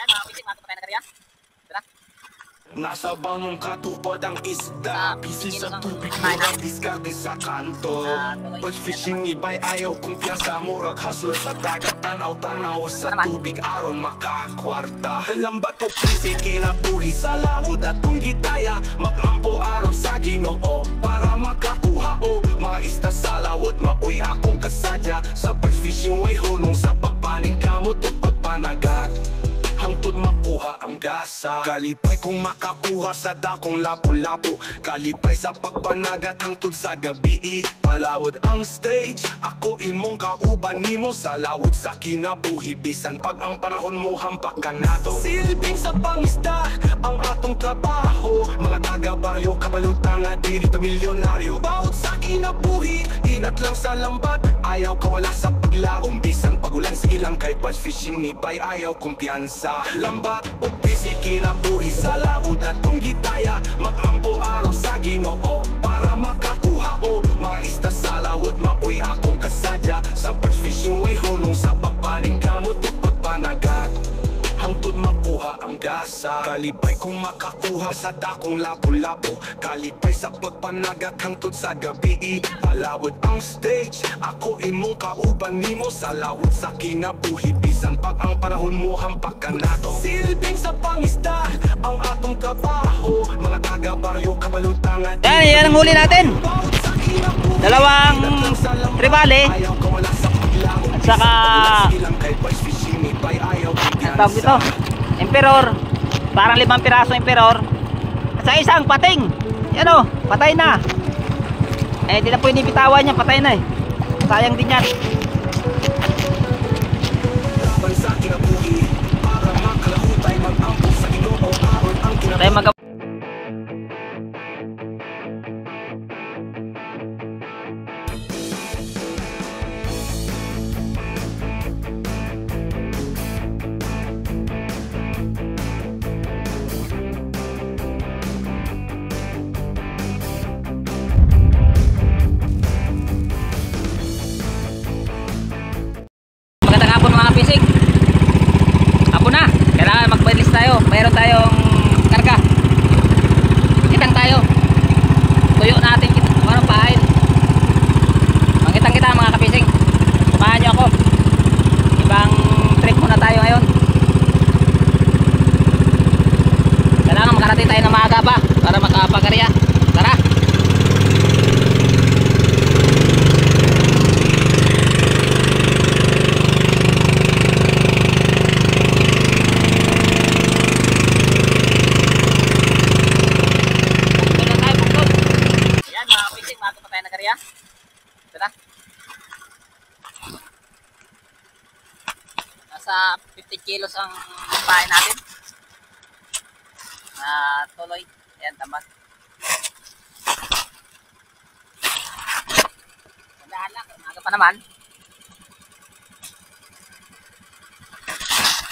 Ayan mga pisik, mga kapatay na karya. Tara. Nasa bangong katupad ang isda, busy sa tubig, Kain na. murag diskarte sa kanto. Tuloy. Pag fishing iba'y ayaw kumpiyansa, murag hustle sa dagat, tanaw-tanaw sa Ano naman? tubig, aron makakwarta. Lambat o prisi, kinabuhi sa lawod at kung gitaya, maglampo aron sa Ginoo para makakuha o mga isda sa lawod. Mauy akong kasadya sa pag-fishing, way hulong sa pagpaning kamot o pagpanagat, hangtod makuha ang gasa. Kalipay kung makakuha sa dakong lapu-lapu, kalipay sa pagpanagat hangtod sa gabi. Palawod ang stage, ako imong kauban nimo sa lawod sa kinabuhi. Bisan pag ang panahon mo hampak ka nato, silbing sa pangisda ang atong trabaho. Mga taga-baryo, kabalutan nga diri pamilyonaryo. Bawat sa kinabuhi, inat lang sa lambat, ayaw kawala sa paglaom. Bisan pagulan sa ilang kay pag fishing ni bay, ayaw kumpiyansa. Lambat o busy, kinabuhi sa lawod at kung gitaya, mag-ampo araw sa Ginoo para makakuha o mga isda sa lawod. Mauy akong kasadya sa pag-fishing, way hulong sa pagpaling kamot o pagpanagat, hangtod makuha ang gasa. Kalipay kung makakuha sa dakong lapu-lapu, kalipay sa pagpanagat hangtod sa gabi. Palawod ang stage, ako imong kauban nimo sa lawod sa kinabuhi. Bisan pag ang panahon mo hampak ka nato, silbing sa pangisda ang atong trabaho. Mga taga-baryo, kabalutan nga Yan ang huli natin. Dalawang tribale at saka tawag dito, emperor. Parang 5 piraso emperor at saka isang pating. Yan o, patay na. Eh di na po inibitawan niya, patay na eh. Sayang din yan. Tayo mag magandang hapon mga pisik. Hapon na, kailangan magbalis tayo. Mayroon tayong karga. Kitang tayo. Tuyo natin parang pahain. Mangitang kita mga kapising. Samahan nyo ako. Ibang trip muna tayo ngayon. Kailangan makarating tayo ng maaga pa para makapagkarya. Tara. Nasa 50 kilos ang pain natin na tuloy. Ayan, tamad. Tandaan lang, umaga pa naman.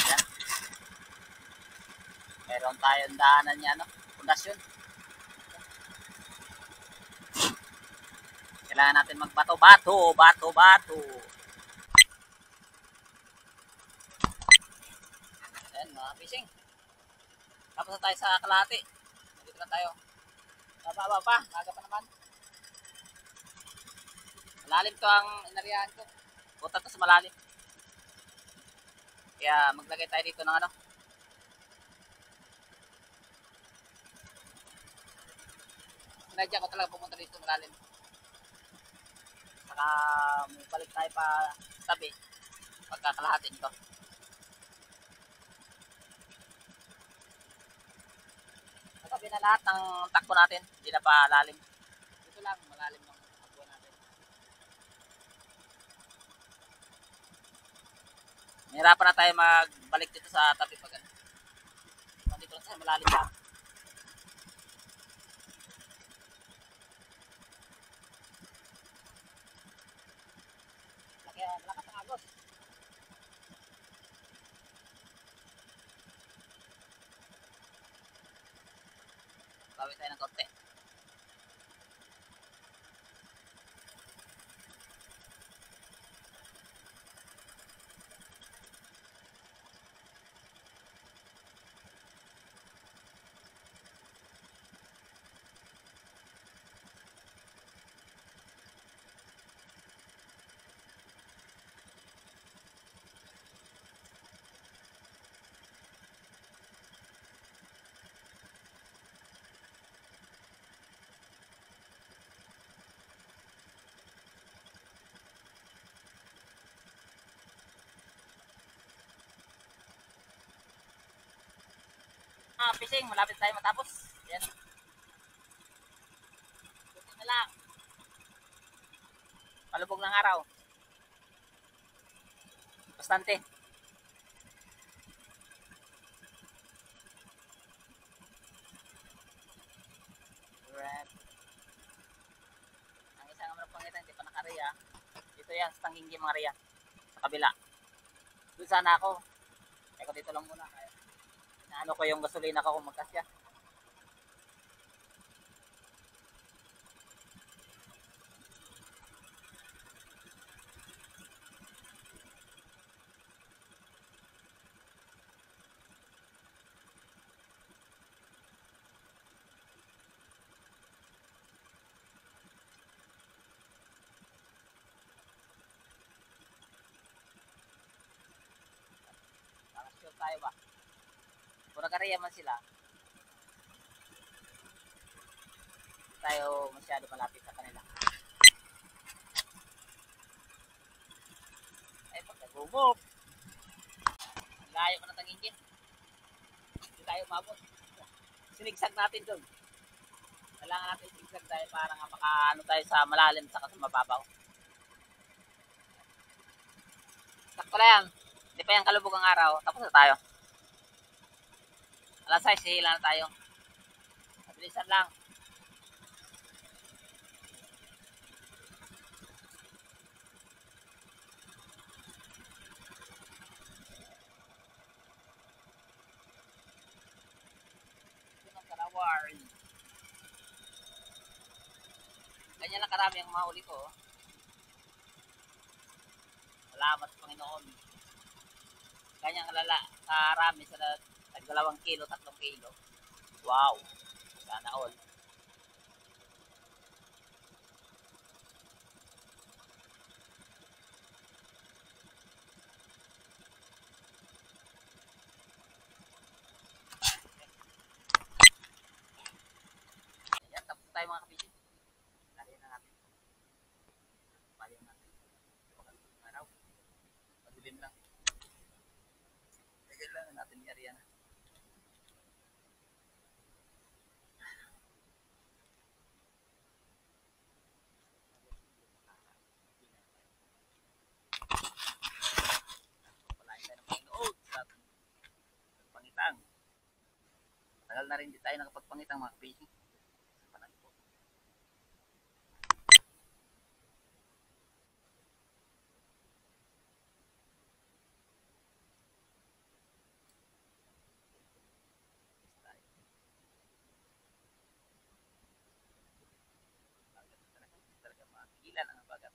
Ayan. Meron tayong daanan niya, no? Pundasyon. Kailangan natin magbato-bato, bato-bato. Ayan mga fishing. Tapos na tayo sa kalahati. Dito na tayo. Baba pa, maga pa naman. Malalim to ang inariyahan ko. Butat to sa malalim. Kaya maglagay tayo dito ng ano. Sinadya ko talaga pumunta dito malalim. Saka balik tayo pa tabi pagkakalahati nito. Tabi na lahat ng takbo natin, hindi na pa lalim. Dito lang malalim ng takbo natin. Mahirapan na tayo magbalik dito sa tabi pag ano. Dito lang tayo malalim lang. Lakas ang agos. Bawi tayo ng konti. mga fishing, malapit tayo matapos. Yan. Buti na lang. Palubog ng araw. Bastante. Alright. Ang isang naman pangitan, hindi pa nakariya. Dito yan, sa Tanginggi mga riya. Sa kabila. Doon sana ako. Teko dito lang muna. Naano ko yung gasolina ko kung magkasya. Para sure tayo ba? Kung nagkariya man sila, tayo masyado malapit sa kanila. Ay, pagkagumop. Layo pa na Tanginggi. Hindi tayo umabot. Sinigsag natin doon. Kailangan natin sigsag tayo para nga makaano tayo sa malalim saka sa mababaw. Sakto na yan. Hindi pa yan kalubog ang araw. Tapos na tayo. Alas 6, hihila na tayo. Mabilisan lang. Ito ng Kalawar. Ganyan lang karami ang mahuli ko. Salamat sa Panginoon. Ganyan kalala. Karami sa 2 kilo, 3 kilo. Wow. Sana all. Ayan, tapos tayo mga kabisip. Lagyan na natin. Payang natin. Pagkakas araw. Madilim lang. Lagyan lang natin yung area na. Pangitang. Tagal na rin di tayo nakapagpangitang mga fishing. Talaga makikilan ang bagat.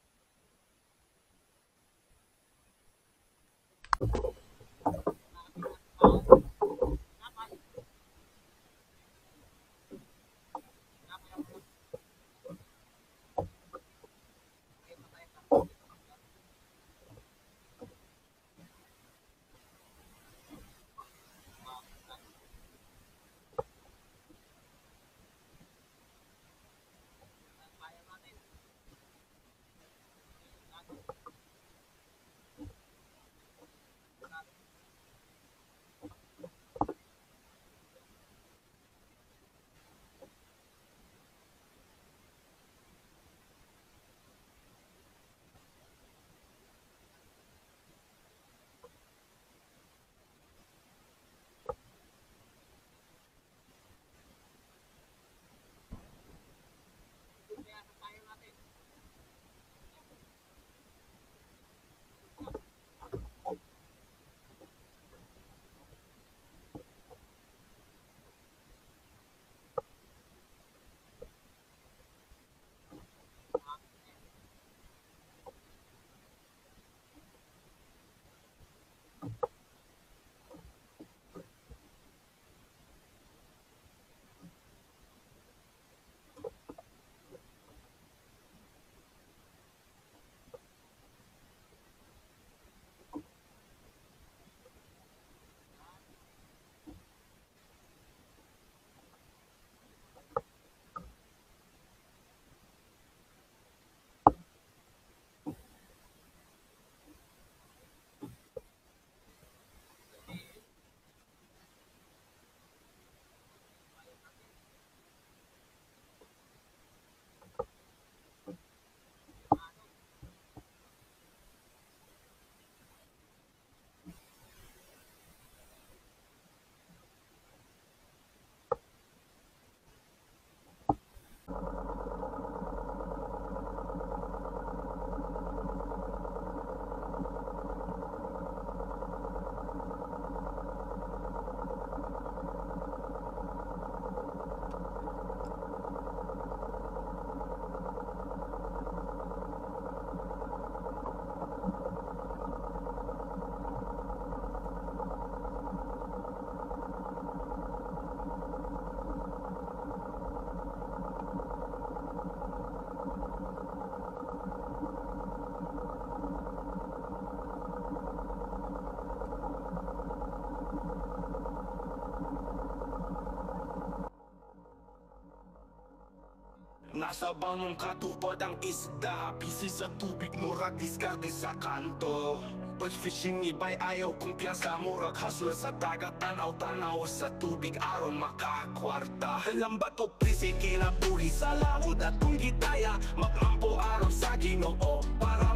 Nasa bangong katupad ang isda, busy sa tubig, murag diskarte sa kanto. But fishing iba'y ayaw kumpiyansa, murag hustle sa dagat, tanaw-tanaw sa tubig aron makakwarta. Lambat o prisi kinabuhi sa laod at kung gitaya, maglampo aron sa Ginoo para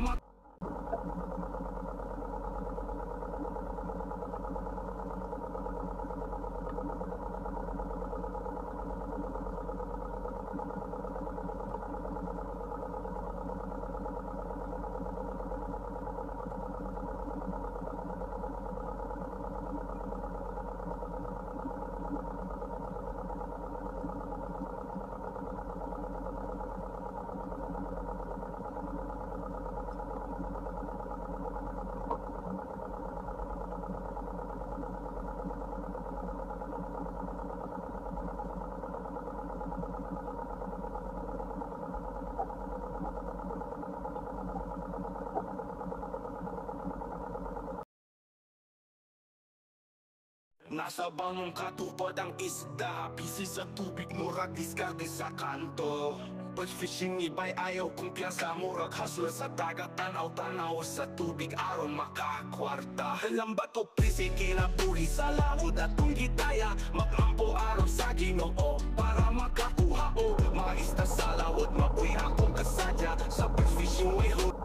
nasa bangong katupad ang isda, busy sa tubig, murag diskarte sa kanto. But fishing iba'y ayaw kumpiyansa, murag hustle sa dagat, tanaw-tanaw sa tubig aron makakwarta. Lambat o prisi kinabuhi sa laod at kung gitaya, maglampo aron sa Ginoo para makakuha o mga isda sa laod. Mabuhi akong kasadya sa fishing way hood.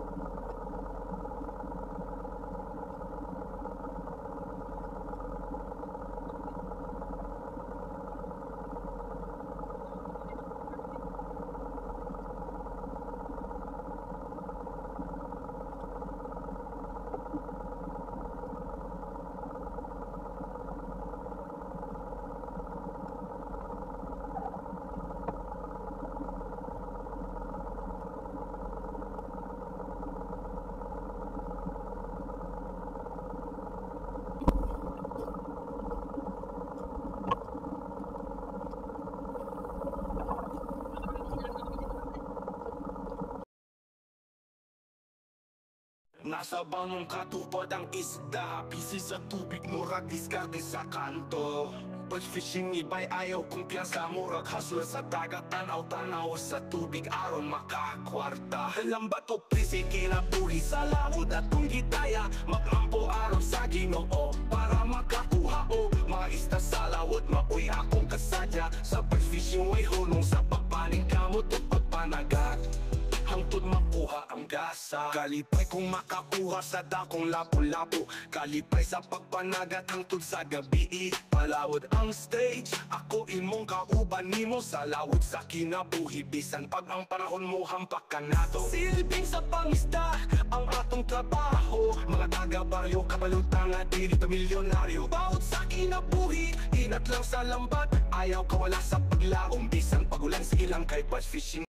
Nasa bangong katupad ang isda, busy sa tubig, murag diskarte sa kanto. But fishing iba'y ayaw kumpiyansa, murag hustle sa dagat, tanaw-tanaw sa tubig aron makakwarta. Lambat o prisi kinabuhi sa laod at kung gitaya, maglampo aron sa Ginoo para makakuha o mga isda sa laod. Mabuhi akong kasadya sa fishing way hunong sa pagpaning kamot o pagpanagat, hangtod makuha ang gasa. Kalipay kung makakuha sa dakong lapu-lapu, kalipay sa pagpanagat hangtod sa gabi. Palawod ang stage, ako imong kauban nimo sa lawod sa kinabuhi. Bisan pag ang panahon mo hampak ka nato, silbing sa pangisda ang atong trabaho. Mga taga-baryo, kabalutan nga dili pa milyonaryo. Bawat sa kinabuhi, inat lang sa lambat, ayaw kawala sa paglaom. Bisan pagulan sa ilang kay bass fishing.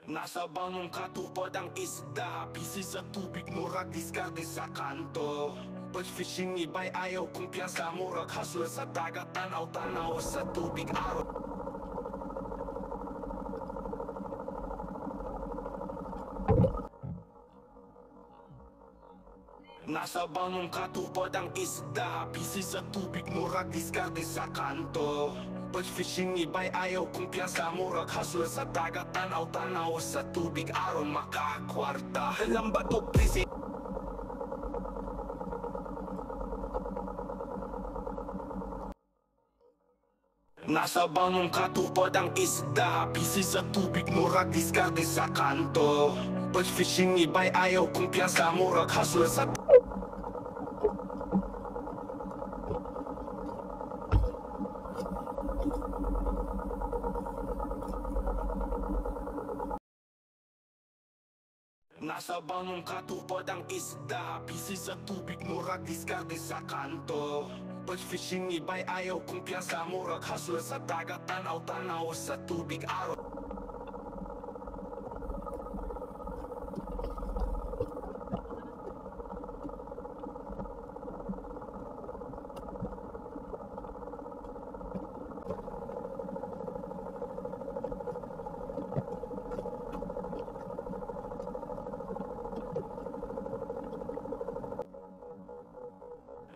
Nasa bangong katupad ang isda, busy sa tubig, murag diskarte sa kanto. But fishing iba'y ayaw kumpiyansa, murag hustle sa dagat, tanaw-tanaw sa tubig aron. Nasa bangong katupad ang isda, busy sa tubig, murag diskarte sa kanto. But fishing iba'y ayaw kumpiyansa, murag hustle sa dagat, tanaw-tanaw sa tubig aron makakwarta. Lambat o prisi Nasa bangong katupad ang isda, busy sa tubig, murag diskarte sa kanto. Pag fishing iba'y ayaw kumpiyansa, murag hustle sa Nasa bangong katupad ang isda, busy sa tubig, murag diskarte sa kanto. Pag fishing iba'y ayaw kumpiyansa, murag hustle sa dagat, tanaw-tanaw sa tubig araw.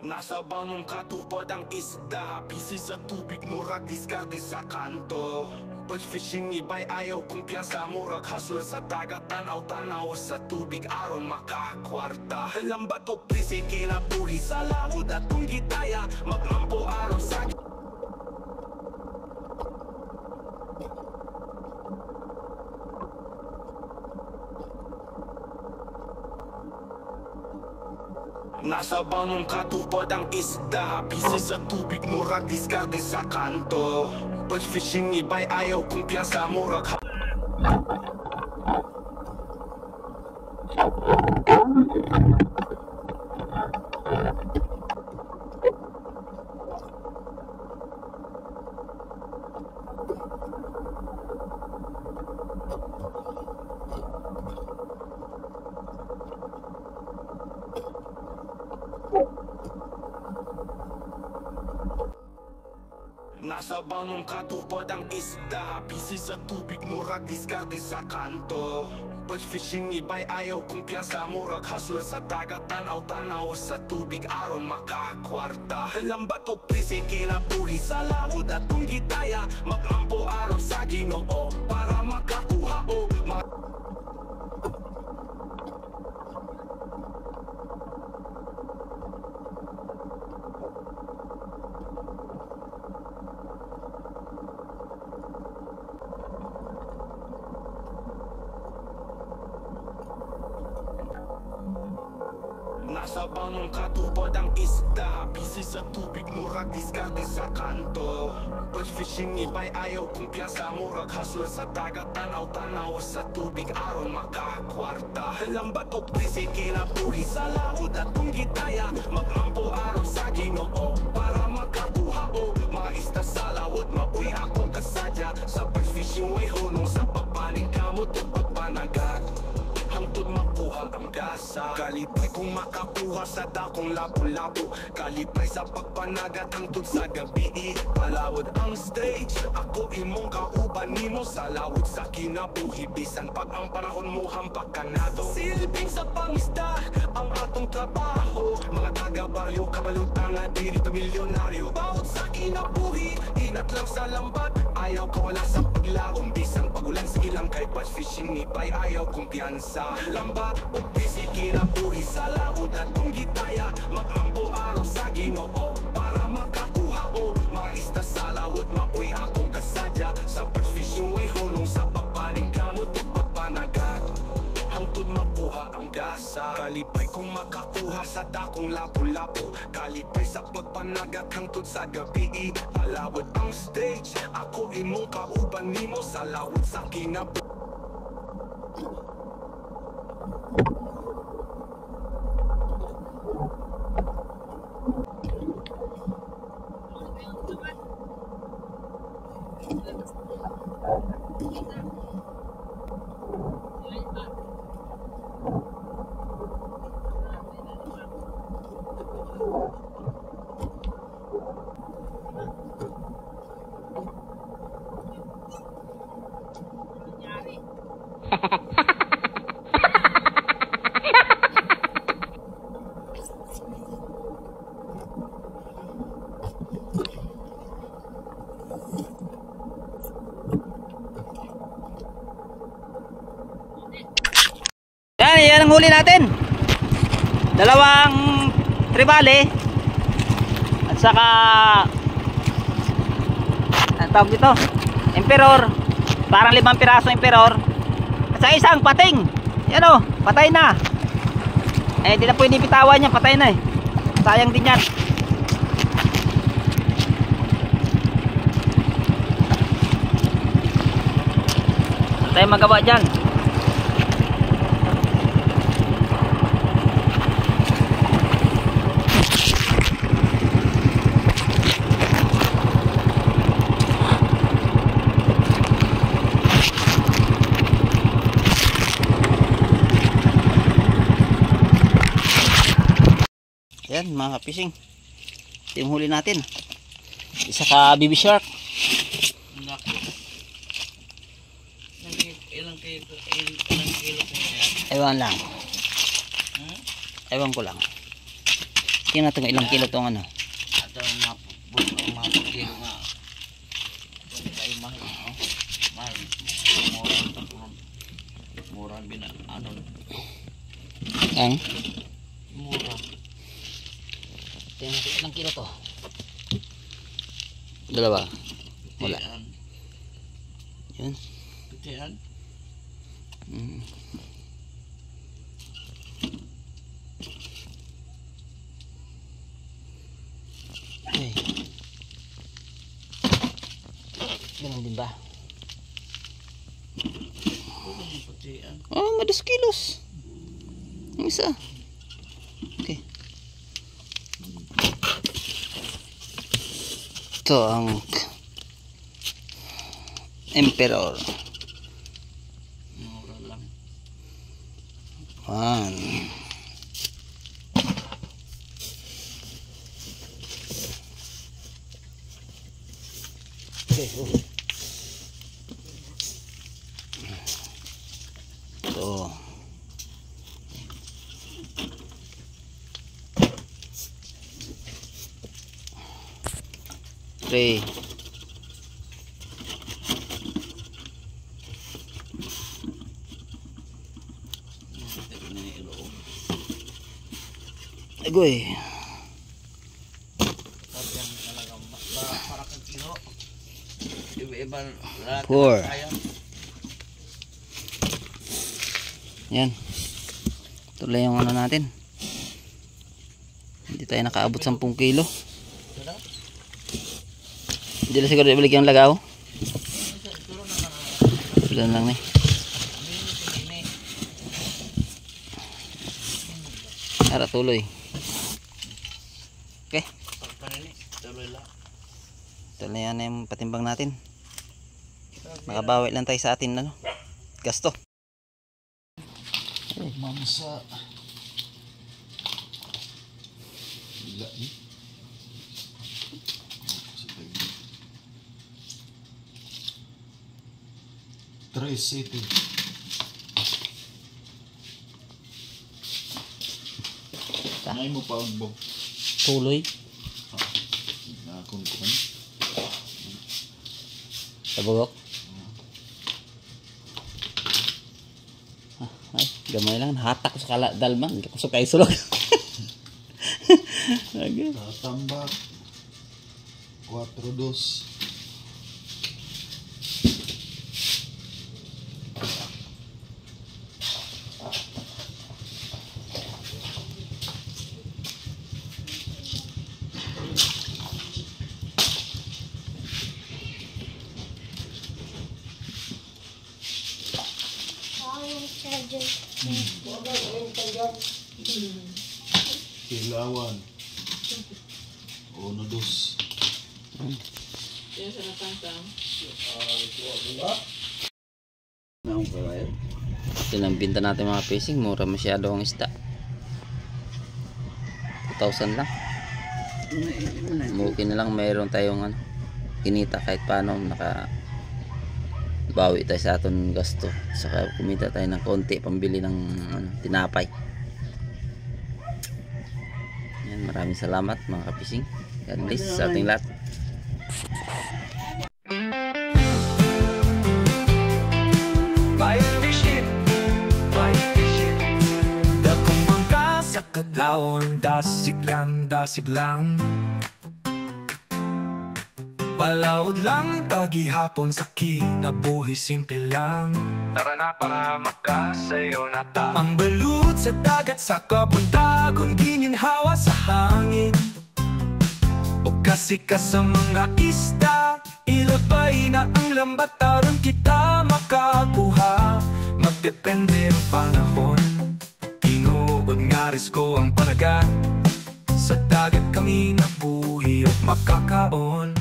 Nasa bangong katupad ang isda, busy sa tubig, murag diskarte sa kanto. Pag fishing iba'y ayaw kumpiyansa, murag hustle sa dagat, tanaw-tanaw sa tubig aron makakwarta. Lambat o prisi kinabuhi sa laod at kung gitaya, maglampo aron sa Nasa bangong katupad ang isda, busy sa tubig, murag diskarte sa kanto. Pag fishing iba'y ayaw kumpiyansa, murag Nasa bangong katupad ang isda, busy sa tubig, murag diskarte sa kanto. Pag fishing iba'y ayaw kumpiyansa, murag hustle sa dagat, tanaw-tanaw sa tubig aron makakwarta. Lambat o prisi kinabuhi sa laod at kung gitaya, maglampo aron sa Ginoo para makakuha o Nasa bangong katupad ang isda, busy sa tubig, murag diskarte sa kanto. Pag fishing iba'y ayaw kumpiyansa, murag hustle sa dagat, tanaw-tanaw sa tubig aron makakwarta. Lambat o prisi kinabuhi sa laod at kung gitaya, maglampo aron sa Ginoo para makakuha o mga isda sa lawod. Mauwi ako kasadya sa pag-fishing, way hunong sa pagpanig kamot o pagpanagat. Hangtod makuha ang gasa, kalipay kung makakuha sa dakong labo-labo. Kalipay sa pagpanagat hangtod sa gabi, palawod ang stage. Ako imong kauban nimo sa lawod sa kinabuhi, bisan pag ang panahon mo hampak kanado. Silbing sa pangisda ang atong trabaho, mga taga-baryo, kabalutan na diri milyonaryo. Bawat sa kinabuhi, inat lang sa lambat, ayaw kawala sa paglaom, bisan pagulan sa ilang kay bass fishing iba'y ayaw kumpiyansa. Lambat o busy kinabuhi sa laod at kung gitaya, maglampo araw sa Ginoo para makakuha o mga isda sa lawod. Mauwi ako kasadya sa pag-fishing, way hunong sa pagpaling kamot o pagpanagat. Hangtod makuha ang gasa, kalipay kung makakuha sa dakong lapo-lapo. Kalipay sa pagpanagat hangtod sa gabi, palawod ang stage. Ako imong kauban nimo sa lawod sa kinabuhi. Yan ang huli natin. Dalawang tribale at saka tawag dito, emperor, parang 5 piraso emperor sa isang pating. Yan o, patay na. Eh di na pwede bitawan yan, patay na eh. Sayang din yan. Ano tayo magawa dyan? Yan mga fishing, ito yung huli natin, isa ka baby shark. Ilang kilo ewan lang, ewan ko lang. Tingnan natin kung ilang kilo itong ano. Kilo nga ay mahal, mahal, mura bina ano Ang mura. tingnan natin ilang kilo to. Dalawa. Wala. Yun. Pitian. Okay. Ganun din ba? Pitian. Oh, madas kilos. Ang isa. Okay. Ito ang emperor. Mura lang. 1. Okay. Ito. Three. Agoy. Para kang kilo. Iba-iba lahat. 4. Yan. Tuloy yung ano natin. Hindi tayo nakaabot 10 kilo. Hindi na siguro ibalik yung lagaw. Wala lang eh. Tara tuloy. Okay. Ito na yan yung patimbang natin. Makabawi lang tayo sa atin ano, gasto. Mamsa. Gila ni. Tres City. Nay mo pa ang bog. Tuloy. Nakon ko man. Tabugok. Ay, gamay lang. Hatak ko sa dalman. Hindi ko sa kaisulog. Okay. Tatambak. 4-2. Kilawan. 1-2. Ito lang binta natin mga fishing. Mura masyado ang isda. 2,000 lang. Okay na lang mayroon tayong ano, kinita kahit paano, naka bawi tayo sa aton gasto, saka kumita tayo ng konti pambili ng ano, tinapay. Yan, maraming salamat mga kapising. God bless sa ating lahat. Sa kadlaon, dasig lang Palawod lang tagihapon sa kinabuhi, simple lang. Tara na para makasayo na ta. Ang balut sa dagat sa kapuntagon, gininhawa sa hangin. O kasi ka sa mga isda, ilabay na ang lambat aron kita makakuha. Magdepende ang panahon, tinuod nga risko ang panagat. Sa dagat kami nabuhi at makakaon.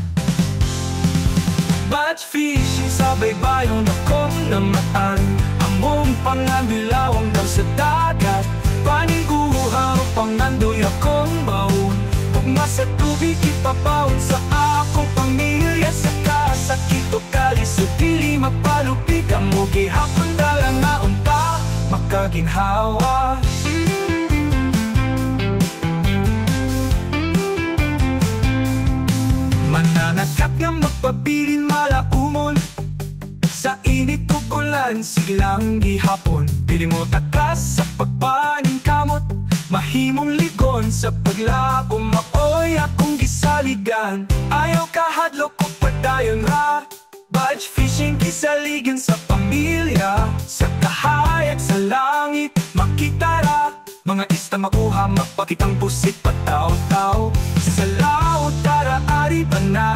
Batch fishing sa baybayon akong namataan. Among pangabilawang daw sa dagat, paniguha o pangandoy akong baon. Pugma sa tubig ipapaon sa akong pamilya. Sa kasakit o kalisod dili mapalupig. Ang mugi hapon dalang nga unta makaginhawa. Mananakap nga magpabilin malaumon. Sa init o ulan silang gihapon. Pili mo takas sa pagpaning kamot. Mahimong ligon sa paglabo. Maoy akong gisaligan. Ayaw kahadlok o padayon ra. Batch fishing gisaligan sa pamilya. Sa kahayag sa langit makita ra. Mga ista makuha magpakitang pusit pataw-taw. Sa laot tara ari ba na.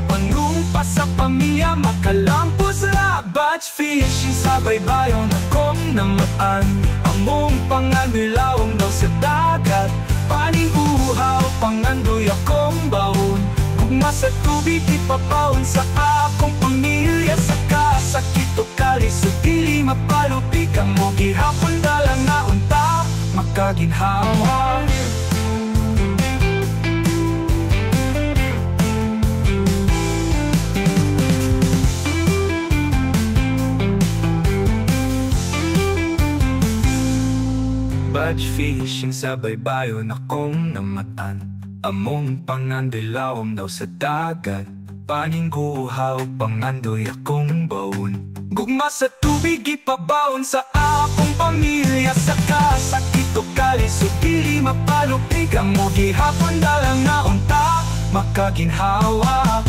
Panumpa sa pamilya makalampos ra. Batch fishing sa baybayon akong namaan. Among panganilawang daw sa dagat, paniguha o pangandoy akong baon. Gugma sa tubig ipapaon sa akong pamilya. Sa kasakit o kalisod dili mapalupig. Ang mugi hapon dalang na unta makaginhawa. Batch fishing sa baybayon akong namatan. Among pangandilawom daw sa dagat, paningguha o pangandoy akong baon. Gugma sa tubig ipabaon sa akong pamilya. Sa kasakit o kalisod dili mapalupig. Ang mugi hapon dalang na unta makaginhawa.